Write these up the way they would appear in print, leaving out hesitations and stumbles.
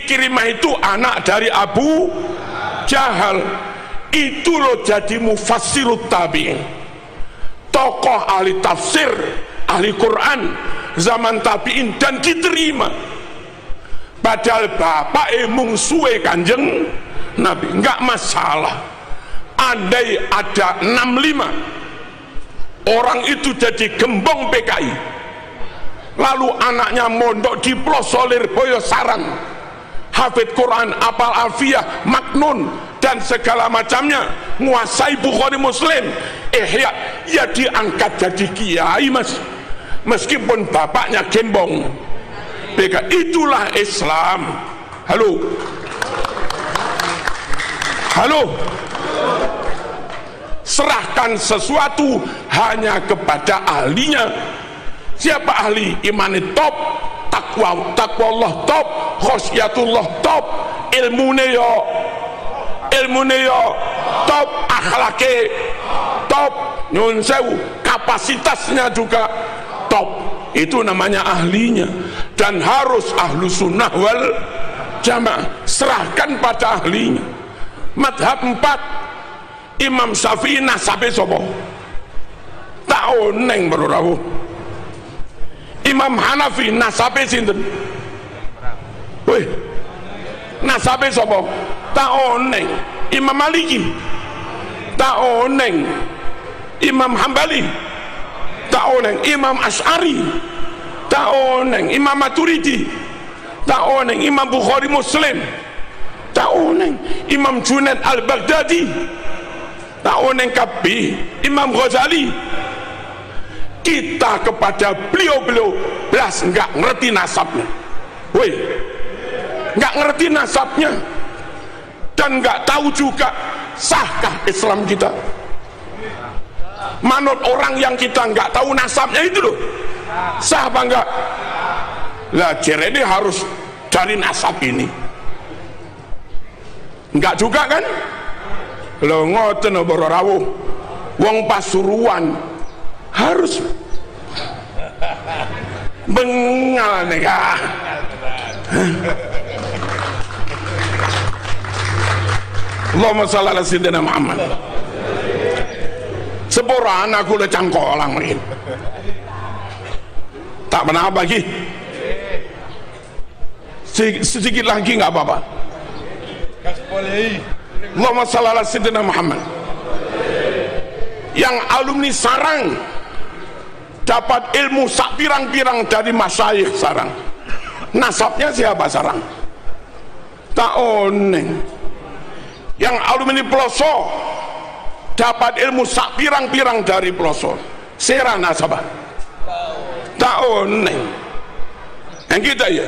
Ikrimah itu anak dari Abu Jahal, itu loh jadi mufassirut tabi'in, tokoh ahli tafsir, ahli Quran zaman tabi'in, dan diterima. Padahal bapak mungsuhe Kanjeng Nabi, enggak masalah. Andai ada 65 orang itu jadi gembong PKI, lalu anaknya mondok di Plosolir Boyosarang, hafid Quran, apal alfiyah, maknun dan segala macamnya, nguasai Bukhari Muslim, Ihya, ya diangkat jadi kiai mas, meskipun bapaknya gembong PKI. Itulah Islam. Halo, halo. Serahkan sesuatu hanya kepada ahlinya. Siapa ahli? Imani top, takwa Allah top, khosyatullah top, ilmune yo top, akhlake top, nyun sewu, kapasitasnya juga top. Itu namanya ahlinya, dan harus ahlu sunnah wal jamaah. Serahkan pada ahlinya. Madhab 4 Imam Syafi'i nasabe sapa? Tak oneng bro rawuh. Imam Hanafi nasabe sinten? Woi, nasabe sapa? Tak oneng. Imam Maliki tak oneng. Imam Hambali tak oneng. Imam Asy'ari tak oneng. Imam Maturidi tak oneng. Imam Bukhari Muslim tak oneng. Imam Junaid Al-Baghdadi tak oneng kabeh. Imam Ghazali, kita kepada beliau-beliau belas enggak ngerti nasabnya. Woi, enggak ngerti nasabnya, dan enggak tahu juga sahkah Islam kita. Manut orang yang kita enggak tahu nasabnya itu loh, sah apa enggak? Lah jadi harus dari nasab ini. Enggak juga kan? Lo ngoten para rawuh, wong Pasuruan harus bengal nih kah? Allahumma shalli ala sayyidina Muhammad. Seporan aku le cangkolang ini. Tak pernah apa lagi? Sedikit lagi nggak apa-apa. Allahumma shalli ala sayyidina Muhammad. Yang alumni sarang dapat ilmu sak pirang-pirang dari masyayikh sarang. Nasabnya siapa sarang? Tak oneng. Yang alumni Ploso dapat ilmu sak pirang-pirang dari Ploso. Sera nasabah. Tak oneng. Yang kita ya.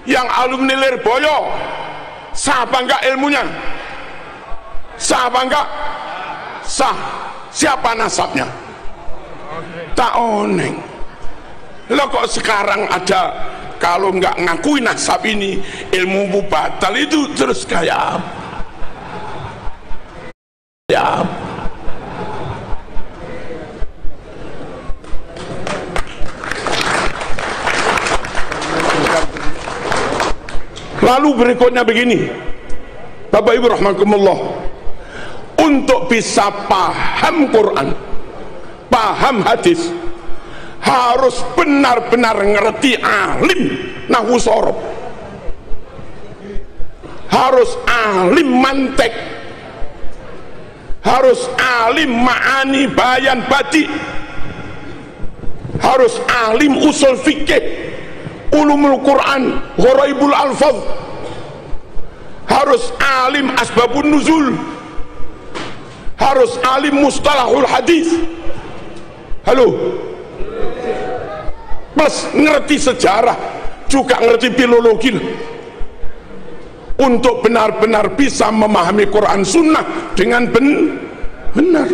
Yang alumni Lirboyo, sah apa enggak ilmunya? Sah apa enggak? Sah. Siapa nasabnya? Tak oneng. Lo kok sekarang ada, kalau enggak ngakui nasab ini ilmu batal, itu terus kayak ya. Lalu berikutnya begini, Bapak Ibu rahimakumullah, untuk bisa paham Quran, paham hadis, harus benar-benar ngerti alim nahwu sorof, harus alim mantek, harus alim ma'ani bayan badi, harus alim usul fikih, ulumul Quran, gharaibul alfaz, harus alim asbabun nuzul, harus alim mustalahul hadis. Halo, plus ngerti sejarah, juga ngerti filologi, untuk benar-benar bisa memahami Quran Sunnah dengan benar.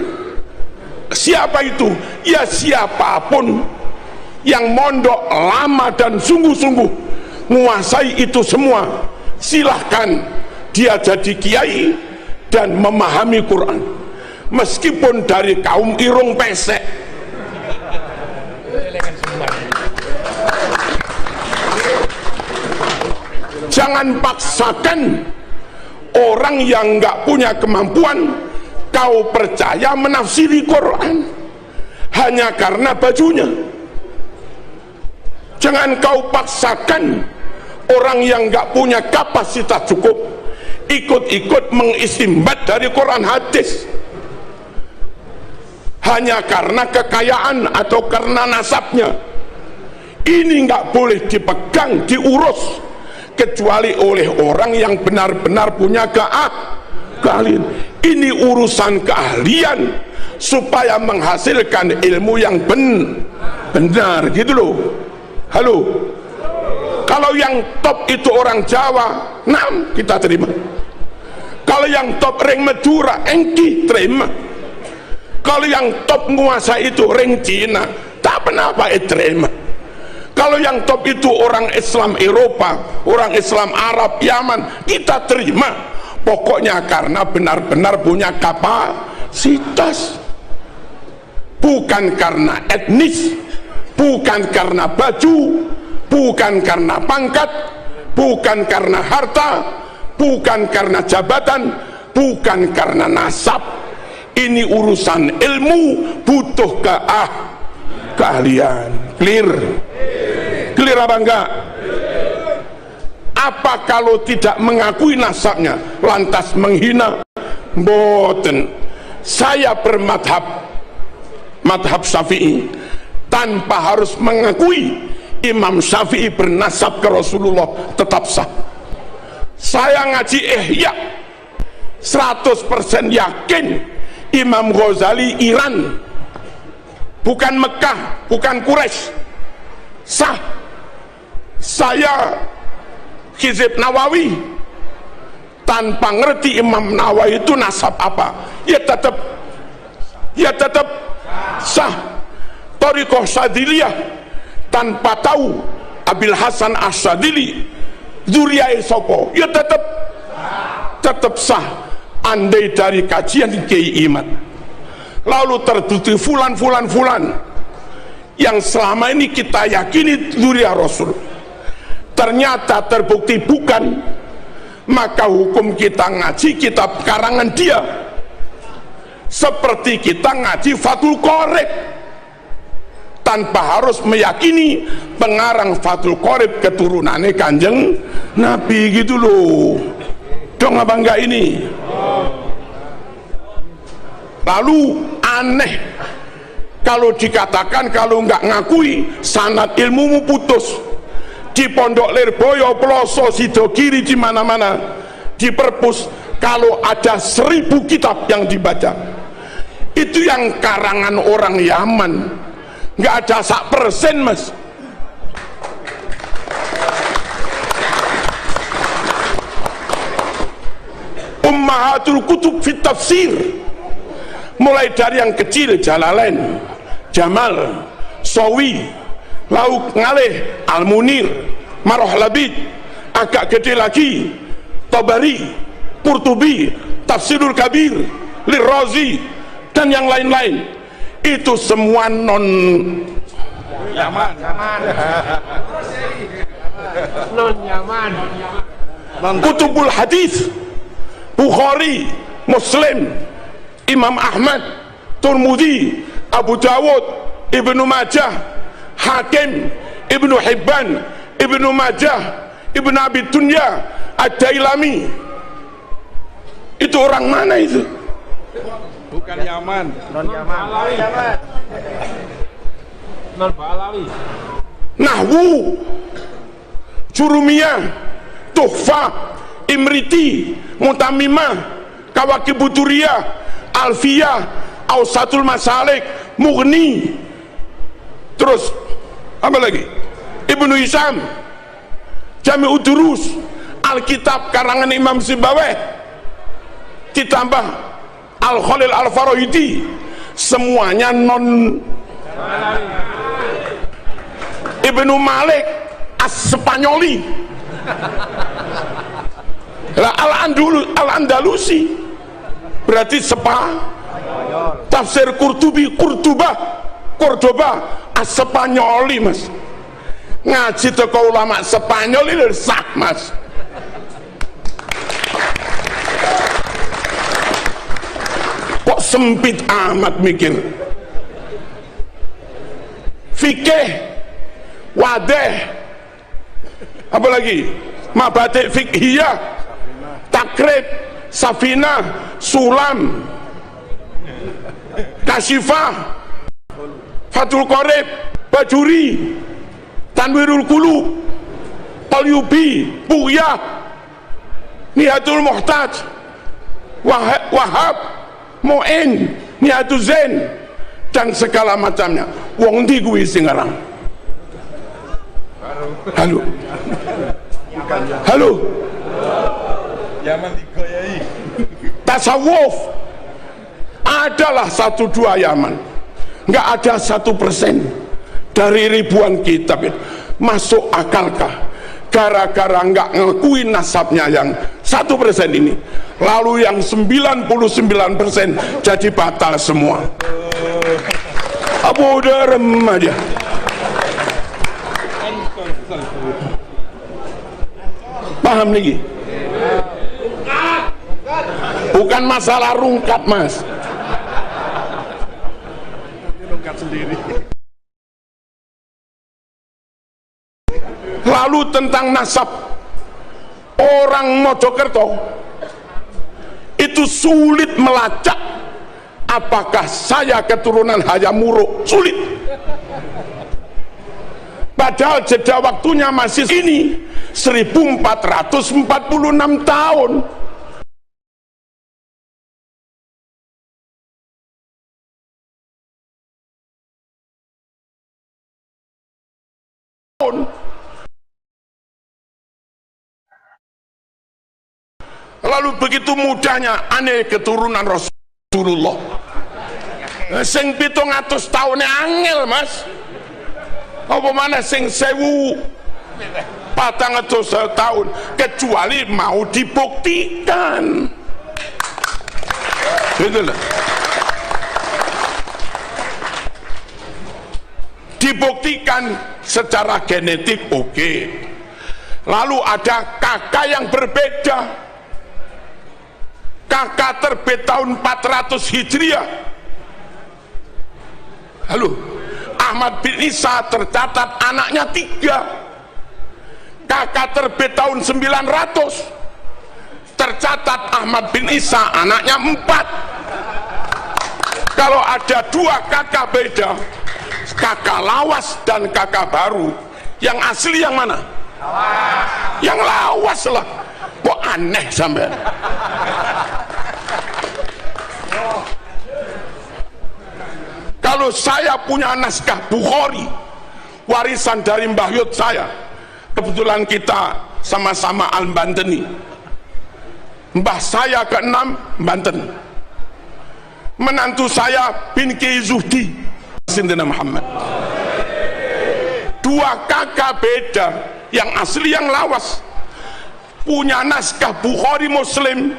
Siapa itu? Ya siapapun yang mondok lama dan sungguh-sungguh menguasai itu semua, silahkan dia jadi kiai dan memahami Quran, meskipun dari kaum irung pesek. Jangan paksakan orang yang nggak punya kemampuan kau percaya menafsiri Quran hanya karena bajunya. Jangan kau paksakan orang yang nggak punya kapasitas cukup ikut-ikut mengistimbat dari Quran hadis hanya karena kekayaan atau karena nasabnya. Ini nggak boleh dipegang, diurus kecuali oleh orang yang benar-benar punya keahlian. Ini urusan keahlian supaya menghasilkan ilmu yang benar gitu loh. Halo, kalau yang top itu orang Jawa, nah kita terima. Kalau yang top ring Madura, engki terima. Kalau yang top nguasa itu ring Cina, tak kenapa terima. Kalau yang top itu orang Islam Eropa, orang Islam Arab, Yaman, kita terima. Pokoknya karena benar-benar punya kapasitas, bukan karena etnis, bukan karena baju, bukan karena pangkat, bukan karena harta, bukan karena jabatan, bukan karena nasab. Ini urusan ilmu, butuh keahlian. Clear apa enggak? Apa kalau tidak mengakui nasabnya lantas menghina? Mboten. Saya bermadhab Syafi'i tanpa harus mengakui Imam Syafi'i bernasab ke Rasulullah tetap sah. Saya ngaji Ihya 100% yakin Imam Ghazali Iran, bukan Mekah, bukan Quraisy, sah. Saya Hizib Nawawi tanpa ngerti Imam Nawawi itu nasab apa, ya tetap sah. Thariqah Syadiliyah tanpa tahu Abil Hasan Asyadili zuriyah sopo, ya tetap sah. Andai dari kajian Kiai Iman lalu terbukti fulan yang selama ini kita yakini zuriyah Rasul ternyata terbukti bukan, maka hukum kita ngaji kitab karangan dia seperti kita ngaji Fathul Qorib tanpa harus meyakini pengarang Fathul Qorib keturunannya Kanjeng Nabi gitu loh. Dong apa enggak ini? Lalu aneh kalau dikatakan kalau enggak ngakui sanad ilmumu putus. Di Pondok Lirboyo, Ploso, Sidogiri, di mana-mana di perpus kalau ada 1000 kitab yang dibaca itu yang karangan orang Yaman, nggak ada 1% mas. Ummahatul Kutub fit Tafsir, mulai dari yang kecil Jalalain, Jamal, Sawi, Lauk Ngaleh, Al-Munir, Maroh Labid, agak gede lagi Tabari, Qurtubi, Tafsirul Kabir, Lirrazi, dan yang lain-lain. Itu semua non Yaman, non Yaman, Kutubul Hadis, Bukhari, Muslim, Imam Ahmad, Tirmidzi, Abu Dawud, Ibnu Majah, Hakim, Ibnu Hibban, Ibnu Majah, Ibnu Abi Dunya, Ad-Dailami. Itu orang mana itu? Bukan Yaman, non Yaman, non Balawi. Nahwu, Jurumiyah, Tuhfah, Imriti, Mutamimah, Kawakibuturiyah, Alfiyah, Ausatul Masalik, Mughni. Terus apa lagi? Ibnu Hisham, Jami'ud Durus, Alkitab karangan Imam Sibawayh, ditambah Al-Khalil Al-Farahidi, semuanya non. Ibnu Malik As-Spanyoli, Al-Andalusi, berarti tafsir Qurtubi, Cordoba, As-Spanyoli mas. Ngaji teko ulama Spanyol ini sah mas. Kok sempit amat mikir. Fikih, wadih, apalagi mabadik fikhiyah, takrib, safinah, sulam, kasyifah, fathul qorib, bajuri, tanwirul qulub, qalyubi, buyah, nihatul muhtaj, wahab, mu'in, nihatul zain, dan segala macamnya. Wong ndi kuwi sing aran? Halo. Halo. Yaman digoyai. Tasawuf adalah 1-2 Yaman, nggak ada 1% dari ribuan kitab. Masuk akalkah gara-gara nggak ngakuin nasabnya yang 1% ini, lalu yang 99% jadi batal semua? Apa udah rem aja? Paham lagi? Bukan masalah rungkat, Mas. Rungkat sendiri. Lalu tentang nasab orang Mojokerto itu sulit melacak apakah saya keturunan Hayam Wuruk, sulit. Padahal jeda waktunya masih ini 1446 tahun. Lalu begitu mudahnya aneh keturunan Rasulullah. Sing 700 tahun angel, Mas. Apa mana sing 1400 tahun, kecuali mau dibuktikan. Gitu loh. Dibuktikan secara genetik, oke. Lalu ada kakak yang berbeda. Kakak terbit tahun 400 Hijriah. Halo, Ahmad bin Isa tercatat anaknya 3. Kakak terbit tahun 900, tercatat Ahmad bin Isa anaknya 4. Kalau ada 2 kakak beda, kakak lawas dan kakak baru, yang asli yang mana? Lawas. Yang lawas lah. Kok aneh sampai? Kalau saya punya naskah Bukhari, warisan dari Mbah Yud saya, kebetulan kita sama-sama Al-Banteni, mbah saya ke-6 Banten, menantu saya bin Kiai Zuhdi Sintina Muhammad. 2 kakak beda, yang asli yang lawas, punya naskah Bukhari Muslim,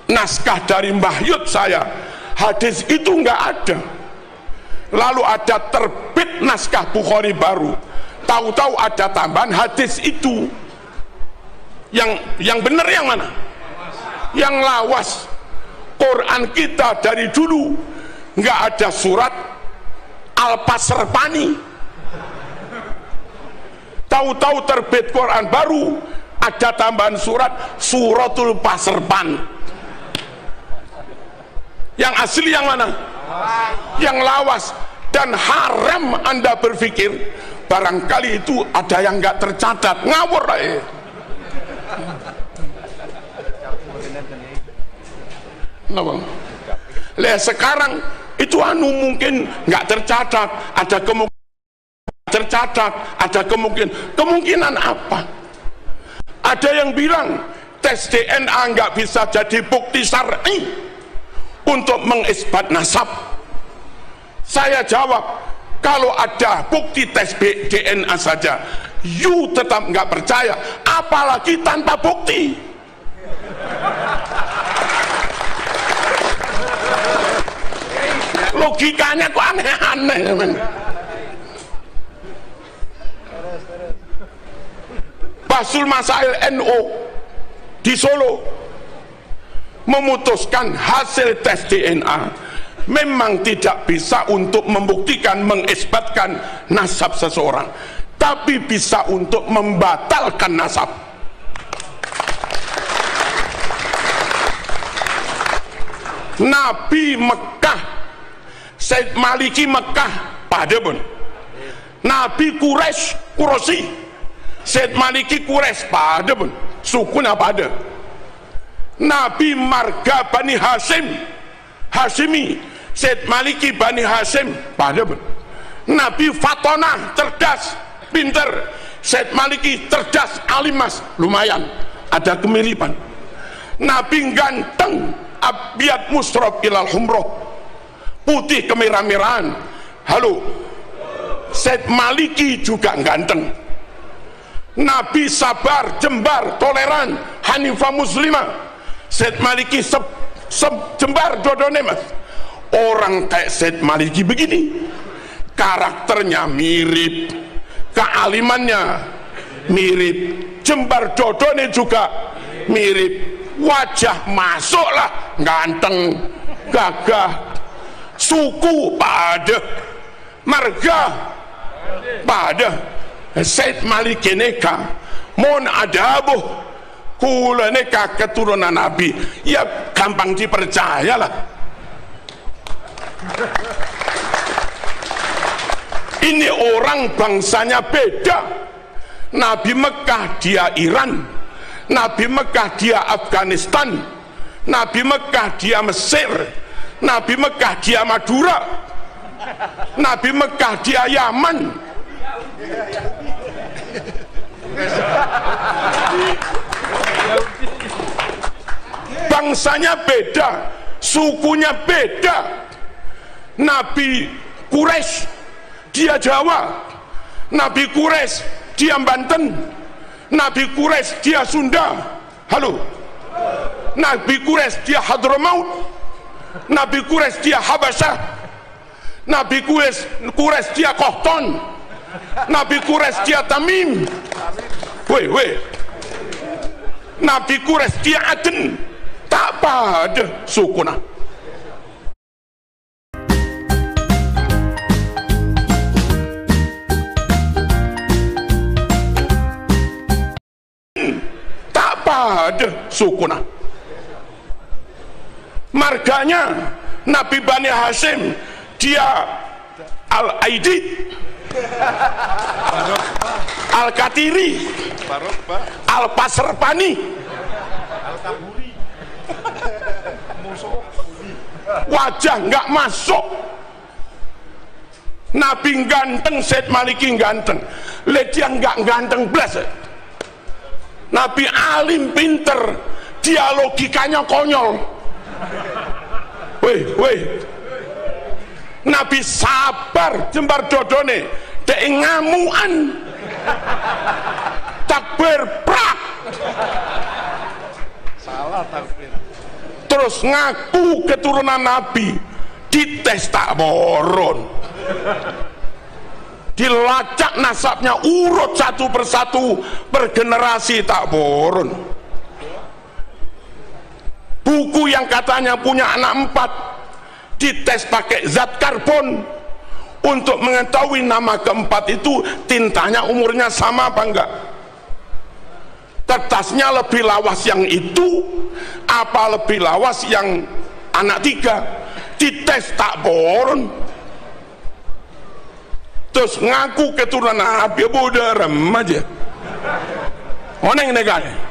naskah dari Mbah Yud saya, hadis itu nggak ada. Lalu ada terbit naskah Bukhari baru, tahu-tahu ada tambahan hadis itu. Yang benar yang mana? Yang lawas. Quran kita dari dulu nggak ada surat Al-Pasrpani. Tahu-tahu terbit Quran baru, ada tambahan surat Suratul Pasrpan. Yang asli yang mana? Yang lawas. Dan haram Anda berpikir barangkali itu ada yang nggak tercatat, ngawur aja. Nah, sekarang itu mungkin nggak tercatat, ada kemungkinan tercatat, ada kemungkinan apa? Ada yang bilang tes DNA nggak bisa jadi bukti syar'i untuk mengisbat nasab. Saya jawab, kalau ada bukti tes DNA saja, you tetap nggak percaya, apalagi tanpa bukti. Logikanya kok aneh-aneh. Basul Masail NU di Solo memutuskan hasil tes DNA memang tidak bisa untuk membuktikan, mengisbatkan nasab seseorang, tapi bisa untuk membatalkan nasab. Nabi Mekah, Said Maliki Mekah pada pun, Nabi Quraisy, Said Maliki Quraisy pada pun, sukunya pada. Nabi marga Bani Hashimi, Said Maliki Bani Hashim pada pun. Nabi Fatonah cerdas, pinter, Said Maliki cerdas, alimas, lumayan, ada kemiripan. Nabi ganteng, abyad musrab ilal humroh, putih kemerah-merahan. Halo, Said Maliki juga ganteng. Nabi sabar, jembar, toleran, hanifah muslimah. Said Maliki jembar dodone mas. Orang kayak Said Maliki begini, karakternya mirip, kealimannya mirip, jembar dodone juga mirip, wajah masuklah ganteng, gagah, suku pada, marga pada. Said Maliki neka mon adabuh kula neka keturunan Nabi, ya gampang dipercayalah. Ini orang bangsanya beda. Nabi Mekah dia Iran, Nabi Mekah dia Afghanistan, Nabi Mekah dia Mesir, Nabi Mekah dia Madura, Nabi Mekah dia Yaman. Bangsanya beda, sukunya beda. Nabi Quraisy dia Jawa, Nabi Quraisy dia Banten, Nabi Quraisy dia Sunda. Halo, Nabi Quraisy dia Hadramaut, Nabi Quraisy dia Habasyah, Nabi Quraisy dia Qahtan, Nabi Quraisy dia Tamim. Nabi Quraisy dia Aden. Tak pada sukuna. Tak pada sukuna. Marganya Nabi Bani Hashim dia Al-Aidid, Al-Katiri, Al-Pasrpani, wajah nggak masuk. Nabi ganteng, Said Maliki ganteng, dia nggak ganteng belas. Nabi alim, pinter, dia logikanya konyol. Nabi sabar, jembar dodone, dek ngamuan, takbir prak, salah takbir, terus ngaku keturunan Nabi, dites tak boron, dilacak nasabnya urut satu persatu per generasi tak boron. Buku yang katanya punya anak 4 dites pakai zat karbon untuk mengetahui nama keempat itu tintanya umurnya sama apa enggak, kertasnya lebih lawas yang itu apa lebih lawas yang anak 3, dites tak boron. Terus ngaku keturunan Nabi, bodoh remaja oneng negara.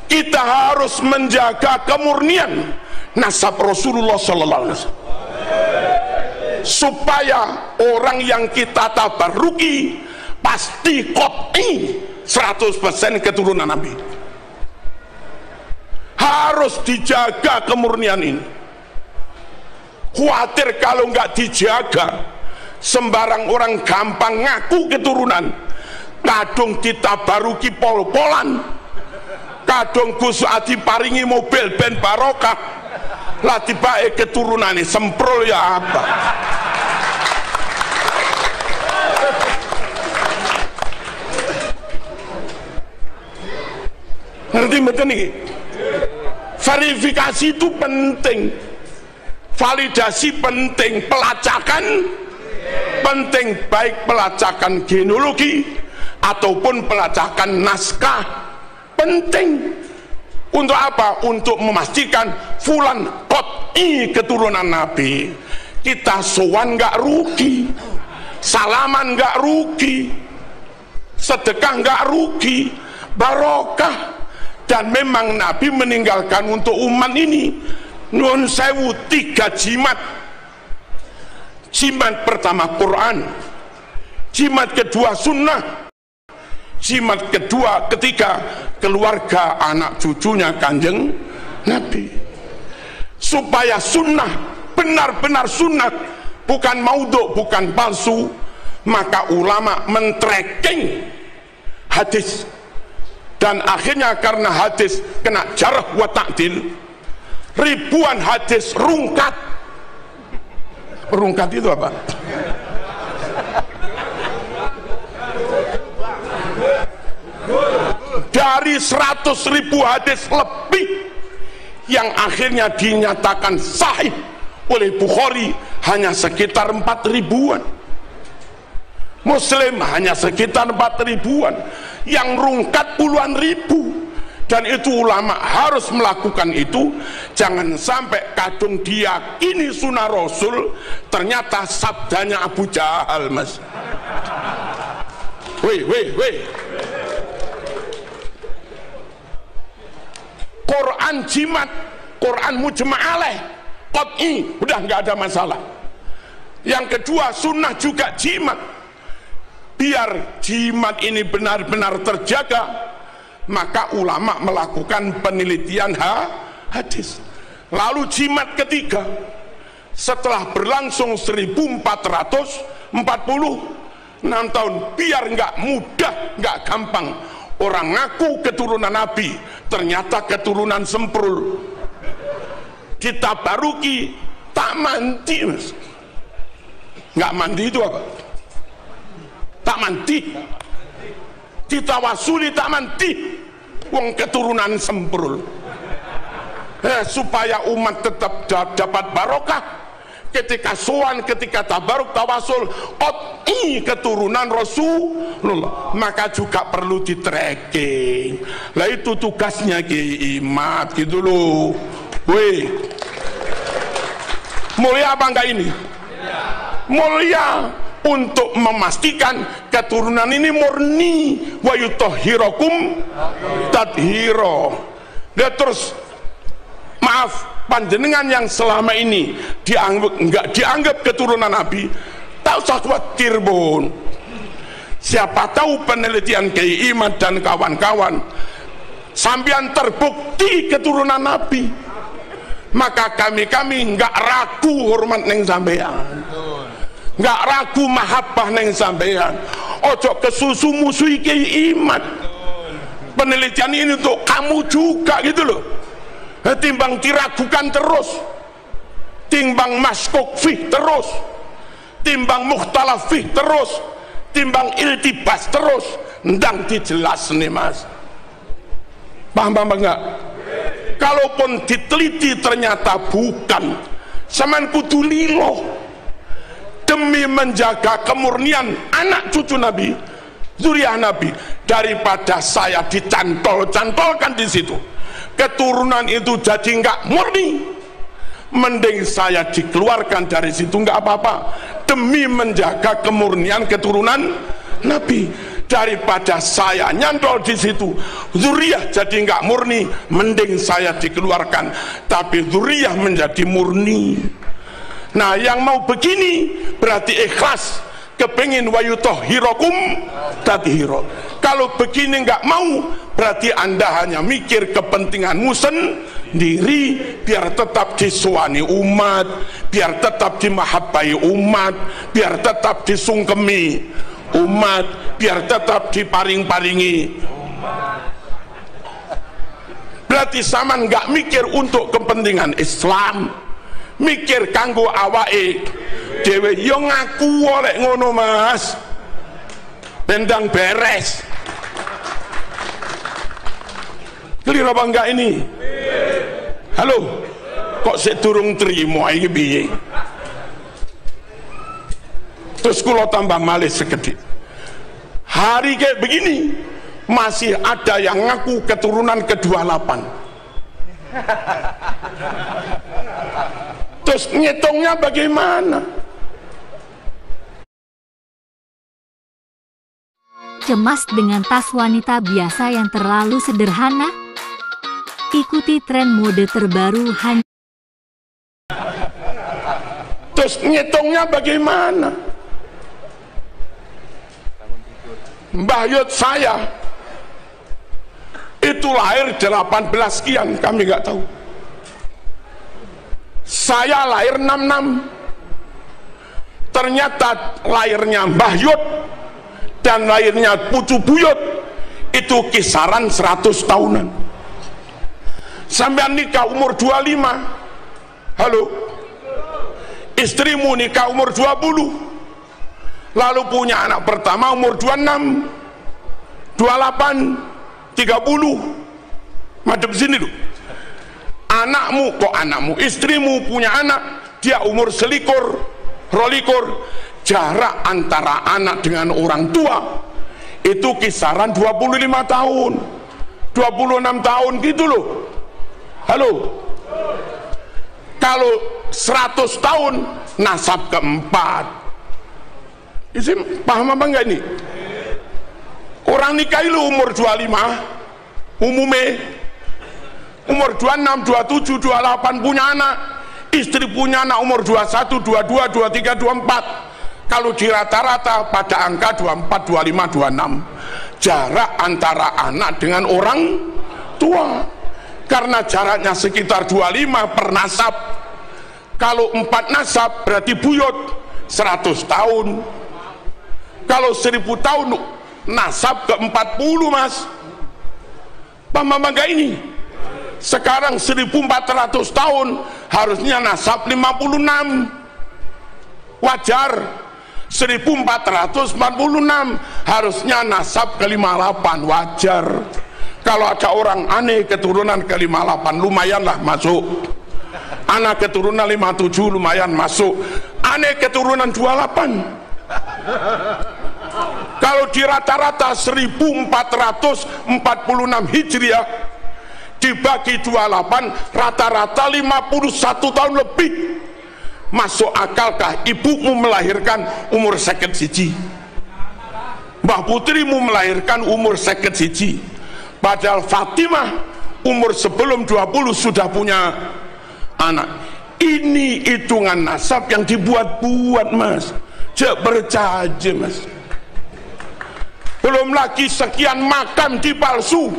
Kita harus menjaga kemurnian nasab Rasulullah sallallahu alaihi wasallam supaya orang yang kita tabaruki pasti qot'i 100% keturunan Nabi. Harus dijaga kemurnian ini. Khawatir kalau nggak dijaga, sembarang orang gampang ngaku keturunan, kadung ditabaruki pol-polan, kadung Gus Adi paringi mobil ben barokah, lah tiba keturunannya semprol ya apa. Ngerti betul nih? Verifikasi itu penting, validasi penting, pelacakan penting, baik pelacakan genealogi ataupun pelacakan naskah penting. Untuk apa? Untuk memastikan fulan qot'i keturunan Nabi. Kita sowan nggak rugi, salaman nggak rugi, sedekah nggak rugi, barokah. Dan memang Nabi meninggalkan untuk umat ini nun sewu 3 jimat. Jimat pertama Quran, jimat kedua sunnah, jimat kedua ketika keluarga anak cucunya Kanjeng Nabi. Supaya sunnah benar-benar sunnah, bukan maudhu, bukan palsu, maka ulama men-tracking hadis. Dan akhirnya karena hadis kena jarh wa ta'dil, ribuan hadis rungkat. Rungkat itu apa? Dari 100.000 hadis lebih yang akhirnya dinyatakan sahih oleh Bukhari hanya sekitar 4.000-an. Muslim hanya sekitar 4.000-an, yang rungkat puluhan ribu. Dan itu ulama harus melakukan itu. Jangan sampai kadung diyakini sunnah Rasul ternyata sabdanya Abu Jahal, mas. Weh. Quran jimat, Quran mujma' alaih, qot'i, udah nggak ada masalah. Yang kedua sunnah juga jimat. Biar jimat ini benar-benar terjaga, maka ulama melakukan penelitian hadis. Lalu jimat ketiga, setelah berlangsung 1446 tahun, biar nggak mudah, nggak gampang orang ngaku keturunan Nabi ternyata keturunan semprul. Kita baruki tak mandi, mas. Nggak mandi itu apa? Tak mandi, ditawasuli tak mandi, wong keturunan semprul. Supaya umat tetap dapat barokah ketika sowan, ketika tabaruk, tawasul, qot'i keturunan Rasulullah, maka juga perlu di tracking. Lah itu tugasnya Kiai Imad gitu loh. Weh, mulia apa enggak ini? Mulia. Untuk memastikan keturunan ini murni, wa yutahhirakum tadhira. Dan terus maaf, panjenengan yang selama ini enggak dianggap keturunan Nabi, tak usah khawatir, Bun. Siapa tahu penelitian Kiai Imad dan kawan-kawan sampean terbukti keturunan Nabi, maka kami enggak ragu hormat neng sampean, nggak ragu mahabbah neng sampean. Ojo kesusu musuhi Kiai Imad. Penelitian ini untuk kamu juga gitu loh. Timbang diragukan terus, timbang maskuk fih terus, timbang mukhtalaf fih terus, timbang iltibas terus, ndang dijelas nih, mas. Paham enggak? Kalaupun diteliti ternyata bukan, saman kudu lilo. Demi menjaga kemurnian anak cucu Nabi, zuriat Nabi, daripada saya dicantol-cantolkan di situ, keturunan itu jadi nggak murni, mending saya dikeluarkan dari situ nggak apa-apa, demi menjaga kemurnian keturunan Nabi. Daripada saya nyantol di situ, zuriat jadi nggak murni, mending saya dikeluarkan, tapi zuriat menjadi murni. Nah, yang mau begini berarti ikhlas, kepengin wa yutahhirakum tadhira. Kalau begini nggak mau, berarti Anda hanya mikir kepentinganmu sendiri, biar tetap disuani umat, biar tetap dimahabbai umat, biar tetap disungkemi umat, biar tetap diparing-paringi. Berarti saman nggak mikir untuk kepentingan Islam, mikir kanggo awake dhewe. Yo ngaku oleh ngono, mas, bendang beres. Clear apa enggak ini? Halo, kok sik durung trimo iki piye? Terus kula tambah malih sekedhik. Hari kayak begini masih ada yang ngaku keturunan ke-28. Terus ngitungnya bagaimana? Cemas dengan tas wanita biasa yang terlalu sederhana? Ikuti tren mode terbaru hanya. Terus ngitungnya bagaimana? Mbah Yud saya itu lahir 18 sekian, kami nggak tahu. Saya lahir 66. Ternyata lahirnya Mbah Yud dan lahirnya Pucu Buyut itu kisaran 100 tahunan. Sampai nikah umur 25. Halo, istrimu nikah umur 20, lalu punya anak pertama umur 26, 28, 30. Madep sini dulu. Anakmu, istrimu punya anak, dia umur selikur, rolikur. Jarak antara anak dengan orang tua itu kisaran 25 tahun, 26 tahun gitu loh. Halo, kalau 100 tahun nasab keempat. Isim paham apa enggak ini? Orang nikah itu umur 25 umumnya, umur 26, 27, 28 punya anak, istri punya anak umur 21, 22, 23, 24. Kalau di rata-rata pada angka 24, 25, 26 jarak antara anak dengan orang tua. Karena jaraknya sekitar 25 per nasab. Kalau 4 nasab berarti buyut 100 tahun. Kalau 1000 tahun nasab ke 40 mas. Paham enggak ini? Sekarang 1400 tahun harusnya nasab 56. Wajar. 1446 harusnya nasab ke 58, wajar. Kalau ada orang aneh keturunan ke 58 lumayanlah masuk. Anak keturunan 57 lumayan masuk. Aneh keturunan 28. Kalau di rata-rata 1446 Hijriah dibagi 28 rata-rata 51 tahun lebih. Masuk akalkah ibumu melahirkan umur 51? Mbah putrimu melahirkan umur 51? Padahal Fatimah umur sebelum 20 sudah punya anak. Ini hitungan nasab yang dibuat-buat mas. Cek bercaja mas. Belum lagi sekian makam dipalsu.